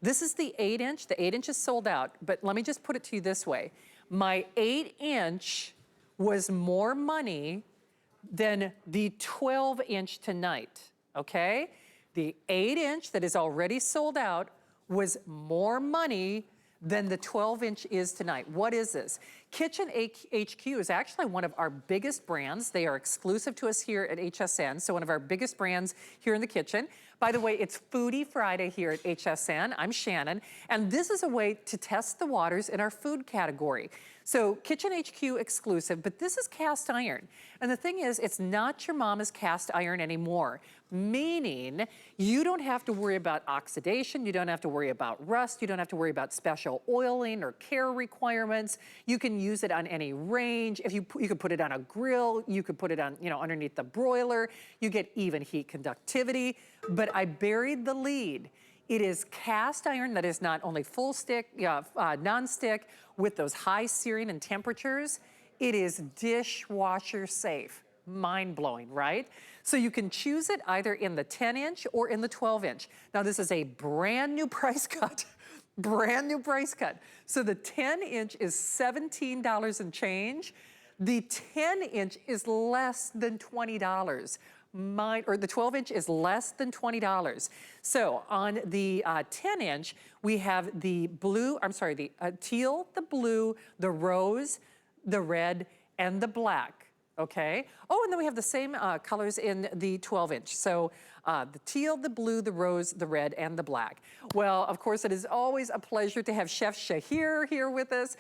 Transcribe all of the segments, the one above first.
This is the 8-inch. The 8-inch is sold out, but let me just put it to you this way. My 8-inch was more money than the 12-inch tonight, okay? The 8-inch that is already sold out was more money than the 12-inch is tonight. What is this? Kitchen HQ is actually one of our biggest brands. They are exclusive to us here at HSN, so one of our biggest brands here in the kitchen. By the way, it's Foodie Friday here at HSN. I'm Shannon, and this is a way to test the waters in our food category. So Kitchen HQ exclusive, but this is cast iron. And the thing is, it's not your mama's cast iron anymore, meaning you don't have to worry about oxidation, you don't have to worry about rust, you don't have to worry about special oiling or care requirements. You can use it on any range. If you could put it on a grill, you could put it on, underneath the broiler. You get even heat conductivity. But I buried the lead. It is cast iron that is not only full stick, non-stick with those high searing and temperatures. It is dishwasher safe. Mind-blowing, right? So you can choose it either in the 10-inch or in the 12-inch. Now this is a brand new price cut. Brand new price cut. So the 10-inch is $17 and change. The 10-inch is less than $20. Or the 12-inch is less than $20. So on the 10-inch, we have the blue, the teal, the blue, the rose, the red, and the black, okay? Oh, and then we have the same colors in the 12-inch. So the teal, the blue, the rose, the red, and the black. Well, of course, it is always a pleasure to have Chef Shahir here with us,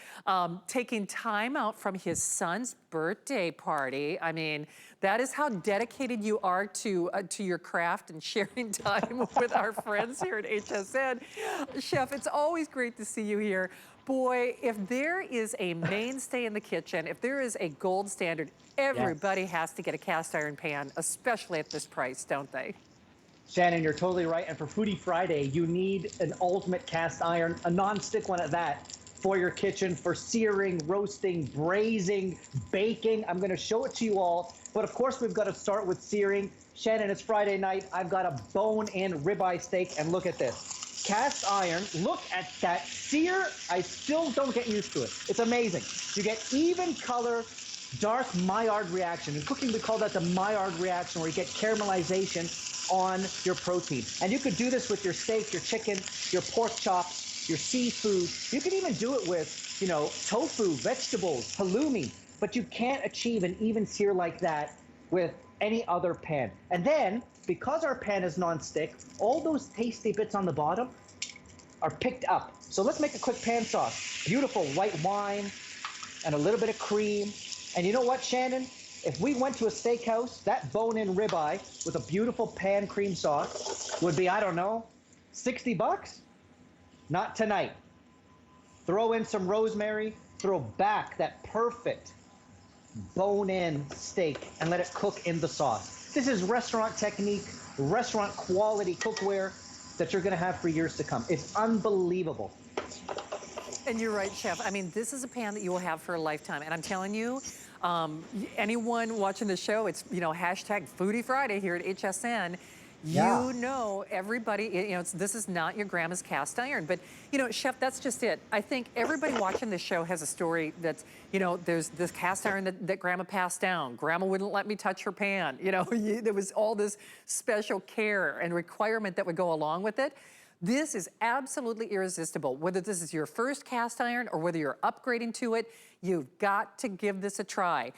taking time out from his son's birthday party. I mean, that is how dedicated you are to your craft and sharing time with our friends here at HSN. Chef, it's always great to see you here. Boy, if there is a mainstay in the kitchen, if there is a gold standard, everybody has to get a cast iron pan, especially at this price, don't they? Shannon, you're totally right. And for Foodie Friday, you need an ultimate cast iron, a non-stick one at that, for your kitchen, for searing, roasting, braising, baking. I'm going to show it to you all. But of course, we've got to start with searing. Shannon, it's Friday night. I've got a bone-in ribeye steak, and look at this. Cast iron, look at that sear. I still don't get used to it. It's amazing. You get even color, dark Maillard reaction. In cooking, we call that the Maillard reaction, where you get caramelization on your protein. And you could do this with your steak, your chicken, your pork chops, your seafood. You can even do it with, tofu, vegetables, halloumi. But you can't achieve an even sear like that with any other pan. And then, because our pan is non-stick, all those tasty bits on the bottom are picked up. So let's make a quick pan sauce. Beautiful white wine and a little bit of cream. And you know what, Shannon? If we went to a steakhouse, that bone-in ribeye with a beautiful pan cream sauce would be, I don't know, 60 bucks? Not tonight. Throw in some rosemary, throw back that perfect bone-in steak and let it cook in the sauce. This is restaurant technique, restaurant quality cookware that you're gonna have for years to come. It's unbelievable. And you're right, Chef. I mean, this is a pan that you will have for a lifetime. And I'm telling you, anyone watching the show, it's, hashtag Foodie Friday here at HSN. Yeah. You know, everybody, this is not your grandma's cast iron. But, Chef, that's just it. I think everybody watching this show has a story that's, there's this cast iron that Grandma passed down. Grandma wouldn't let me touch her pan. There was all this special care and requirement that would go along with it. This is absolutely irresistible. Whether this is your first cast iron or whether you're upgrading to it, you've got to give this a try.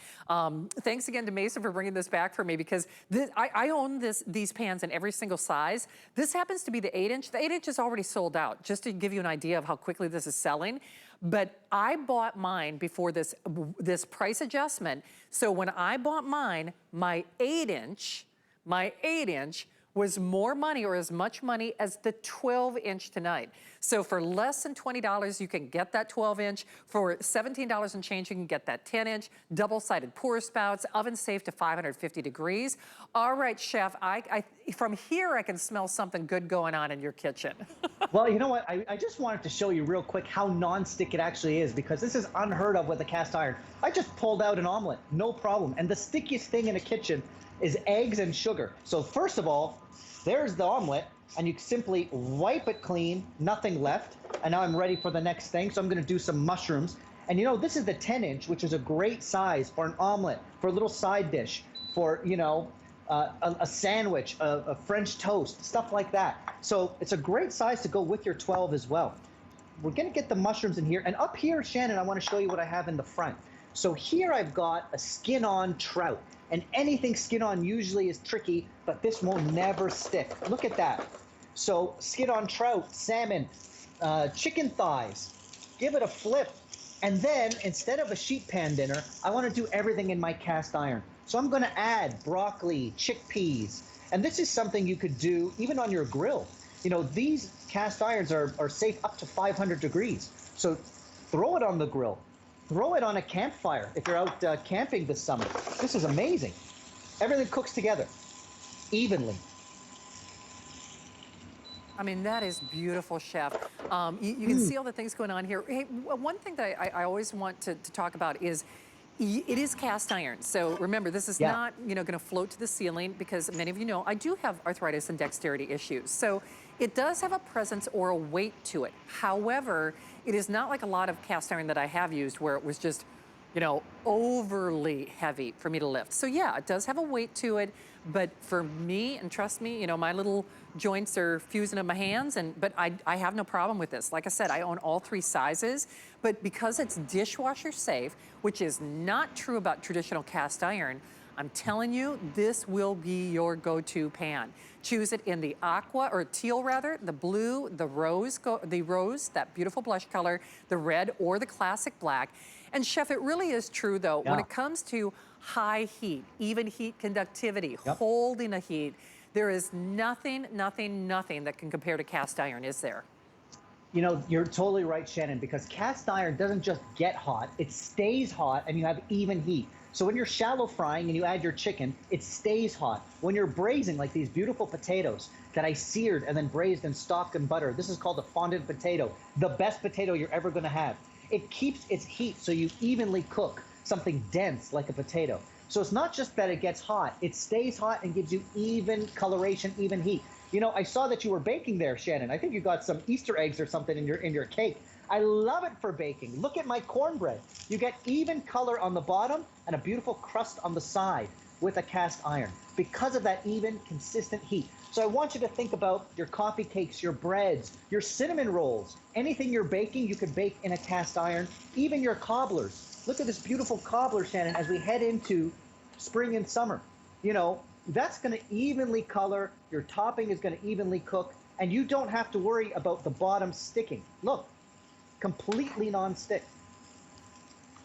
Thanks again to Mason for bringing this back for me, because I own these pans in every single size. This happens to be the 8-inch. The 8-inch is already sold out, just to give you an idea of how quickly this is selling. But I bought mine before this price adjustment. So when I bought mine, my 8-inch was more money, or as much money as the 12-inch tonight. So for less than $20, you can get that 12-inch. For $17 and change, you can get that 10-inch, double-sided pour spouts, oven safe to 550 degrees. All right, Chef, from here I can smell something good going on in your kitchen. Well, you know what? I just wanted to show you real quick how non-stick it actually is, because this is unheard of with a cast iron. I just pulled out an omelet, no problem. And the stickiest thing in a kitchen is eggs and sugar. So first of all, there's the omelet. and you simply wipe it clean, nothing left. And now I'm ready for the next thing. So I'm going to do some mushrooms. And you know, this is the 10-inch, which is a great size for an omelet, for a little side dish, for, you know, a sandwich, a French toast, stuff like that. So it's a great size to go with your 12 as well. We're going to get the mushrooms in here. And up here, Shannon, I want to show you what I have in the front. So here I've got a skin-on trout. And anything skin-on usually is tricky, but this will never stick. Look at that. So skin-on trout, salmon, chicken thighs. Give it a flip. And then, instead of a sheet pan dinner, I want to do everything in my cast iron. So I'm going to add broccoli, chickpeas. And this is something you could do even on your grill. You know, these cast irons are safe up to 500 degrees. So throw it on the grill. Throw it on a campfire if you're out camping this summer. This is amazing. Everything cooks together evenly. I mean, that is beautiful, Chef. You can see all the things going on here. Hey, one thing that I always want to talk about is it is cast iron. So remember, this is not, you know, going to float to the ceiling because many of you know I do have arthritis and dexterity issues. So it does have a presence or a weight to it. However, it is not like a lot of cast iron that I have used where it was just, you know, overly heavy for me to lift. So yeah, it does have a weight to it, but for me, and trust me, you know, my little joints are fusing in my hands, but I have no problem with this. Like I said, I own all 3 sizes, but because it's dishwasher safe, which is not true about traditional cast iron, I'm telling you, this will be your go-to pan. Choose it in the aqua, or teal rather, the blue, the rose, that beautiful blush color, the red, or the classic black. And Chef, it really is true though, when it comes to high heat, even heat conductivity, holding a heat, there is nothing that can compare to cast iron, is there? You know, you're totally right, Shannon, because cast iron doesn't just get hot, it stays hot and you have even heat. So when you're shallow frying and you add your chicken, it stays hot. When you're braising, like these beautiful potatoes that I seared and then braised and stocked in butter, this is called a fondant potato, the best potato you're ever going to have. It keeps its heat so you evenly cook something dense like a potato. So it's not just that it gets hot, it stays hot and gives you even coloration, even heat. You know, I saw that you were baking there, Shannon. I think you got some Easter eggs or something in your cake. I love it for baking. Look at my cornbread. You get even color on the bottom and a beautiful crust on the side with a cast iron because of that even, consistent heat. So I want you to think about your coffee cakes, your breads, your cinnamon rolls. Anything you're baking, you could bake in a cast iron, even your cobblers. Look at this beautiful cobbler, Shannon, as we head into spring and summer. You know, that's going to evenly color, your topping is going to evenly cook, and you don't have to worry about the bottom sticking. Look, completely non-stick.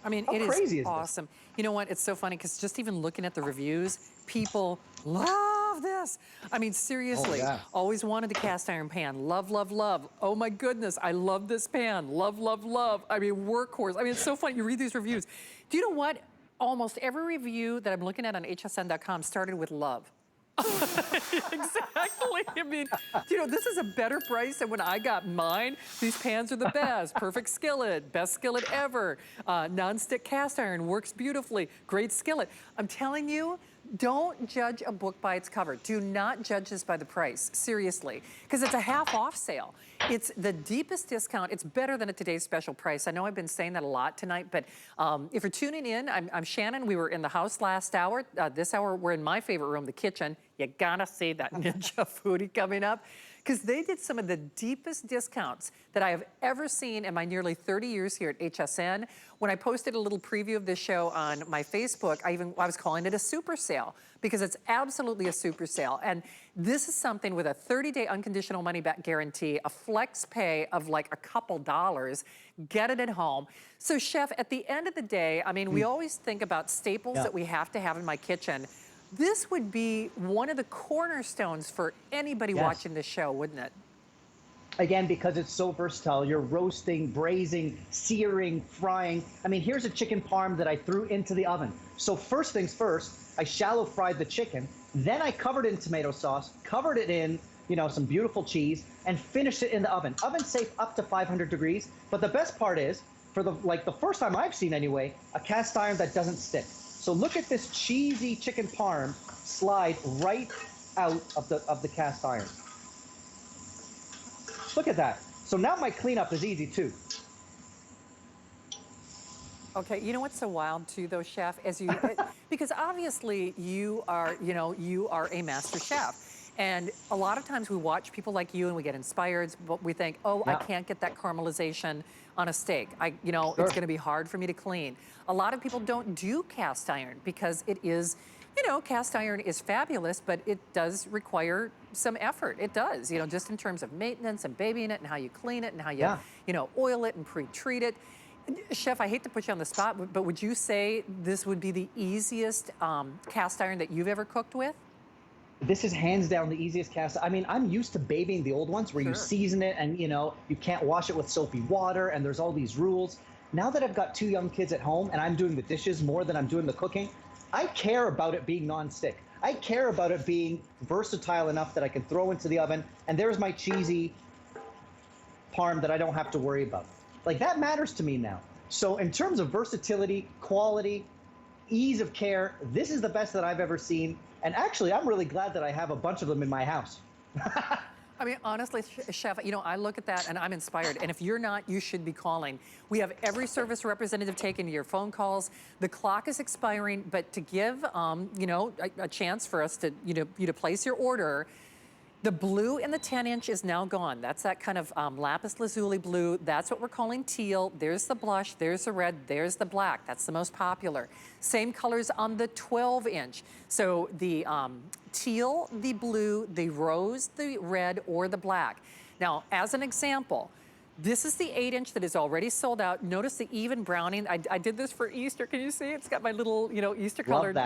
I mean, it is awesome. You know what? It's so funny because just even looking at the reviews, people love this. I mean, seriously, always wanted the cast iron pan. Love, love, love. Oh my goodness, I love this pan. Love, love, love. I mean, workhorse. I mean, it's so funny. You read these reviews. Do you know what? Almost every review that I'm looking at on hsn.com started with love. Exactly. I mean, you know, this is a better price than when I got mine. These pans are the best. Perfect skillet, best skillet ever. Non-stick cast iron, works beautifully. Great skillet. I'm telling you, don't judge a book by its cover. Do not judge this by the price, seriously, because it's a half off sale. It's the deepest discount. It's better than a today's special price. I know I've been saying that a lot tonight, but if you're tuning in, I'm Shannon. We were in the house last hour. This hour, we're in my favorite room, the kitchen. You gotta see that Ninja Foodie coming up, because they did some of the deepest discounts that I have ever seen in my nearly 30 years here at HSN. When I posted a little preview of this show on my Facebook, I was calling it a super sale because it's absolutely a super sale. And this is something with a 30-day unconditional money-back guarantee, a flex pay of like a couple dollars, get it at home. So Chef, at the end of the day, I mean, we always think about staples that we have to have in my kitchen. This would be one of the cornerstones for anybody watching this show, wouldn't it? Again, because it's so versatile. You're roasting, braising, searing, frying. I mean, here's a chicken parm that I threw into the oven. So first things first, I shallow fried the chicken. Then I covered it in tomato sauce, covered it in, you know, some beautiful cheese, and finished it in the oven. Oven safe up to 500 degrees. But the best part is, for the first time I've seen anyway, a cast iron that doesn't stick. So look at this cheesy chicken parm slide right out of the cast iron. Look at that. So now my cleanup is easy too. Okay, you know what's so wild too, though, Chef, because obviously you are, you are a master chef, and a lot of times we watch people like you and we get inspired, but we think, oh, I can't get that caramelization on a steak. It's going to be hard for me to clean. A lot of people don't do cast iron because it is, cast iron is fabulous, but it does require some effort. It does, just in terms of maintenance and babying it and how you clean it and how you, oil it and pre-treat it. Chef, I hate to put you on the spot, but would you say this would be the easiest cast iron that you've ever cooked with? This is hands down the easiest cast. I mean, I'm used to babying the old ones where you season it and, you can't wash it with soapy water and there's all these rules. Now that I've got 2 young kids at home and I'm doing the dishes more than I'm doing the cooking, I care about it being non-stick. I care about it being versatile enough that I can throw into the oven and there's my cheesy parm that I don't have to worry about. Like, that matters to me now. So in terms of versatility, quality, ease of care, this is the best that I've ever seen. And actually, I'm really glad that I have a bunch of them in my house. I mean, honestly, Chef, I look at that and I'm inspired. And if you're not, you should be calling. We have every service representative taking your phone calls. The clock is expiring, but to give, a chance for us to, you to place your order, the blue in the 10-inch is now gone. That's that kind of lapis lazuli blue. That's what we're calling teal. There's the blush, there's the red, there's the black. That's the most popular. Same colors on the 12-inch. So the teal, the blue, the rose, the red, or the black. Now, as an example, this is the 8-inch that is already sold out. Notice the even browning. I did this for Easter. Can you see? It's got my little, Easter-colored,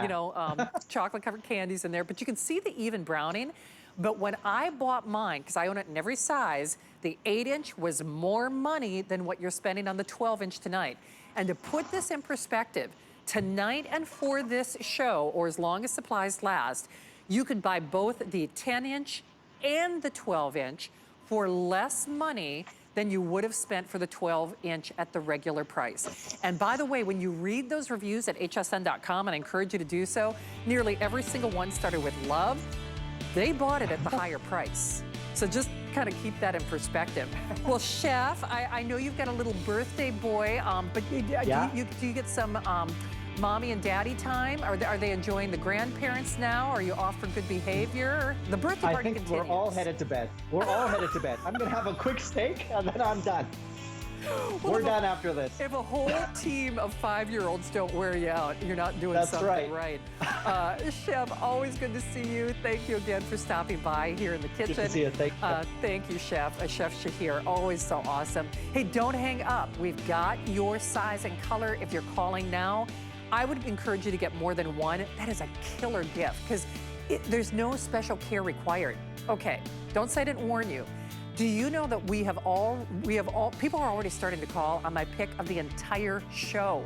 chocolate-covered candies in there. But you can see the even browning. But when I bought mine, because I own it in every size, the 8-inch was more money than what you're spending on the 12-inch tonight. And to put this in perspective, tonight and for this show, or as long as supplies last, you could buy both the 10-inch and the 12-inch for less money than you would have spent for the 12-inch at the regular price. And by the way, when you read those reviews at hsn.com, and I encourage you to do so, nearly every single one started with love. They bought it at the higher price. So just kind of keep that in perspective. Well, Chef, I know you've got a little birthday boy, but do you get some mommy and daddy time? Are they enjoying the grandparents now? Are you off for good behavior? The birthday party continues. We're all headed to bed. We're all headed to bed. I'm going to have a quick steak, and then I'm done. Well, we're done after this. If a whole team of 5-year-olds don't wear you out, you're not doing something right. Chef, always good to see you. Thank you again for stopping by here in the kitchen. Good to see you. Thank you. Thank you, Chef. Chef Shahir, always so awesome. Hey, don't hang up. We've got your size and color. If you're calling now, I would encourage you to get more than one. That is a killer gift because there's no special care required. Okay, don't say I didn't warn you. Do you know that we have all, people are already starting to call on my pick of the entire show.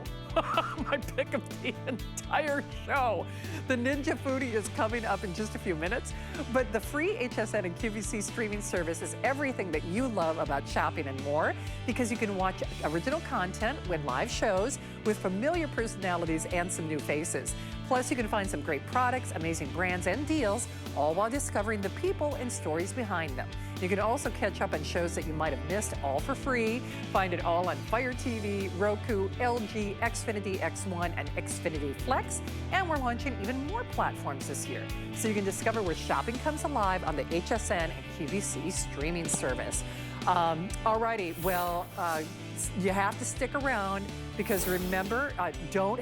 My pick of the entire show. The Ninja Foodie is coming up in just a few minutes, but the free HSN and QVC streaming service is everything that you love about shopping and more, because you can watch original content with live shows with familiar personalities and some new faces. Plus, you can find some great products, amazing brands, and deals, all while discovering the people and stories behind them. You can also catch up on shows that you might have missed, all for free. Find it all on Fire TV, Roku, LG, Xfinity X1, and Xfinity Flex. And we're launching even more platforms this year, so you can discover where shopping comes alive on the HSN and QVC streaming service. All righty, well, you have to stick around because remember, don't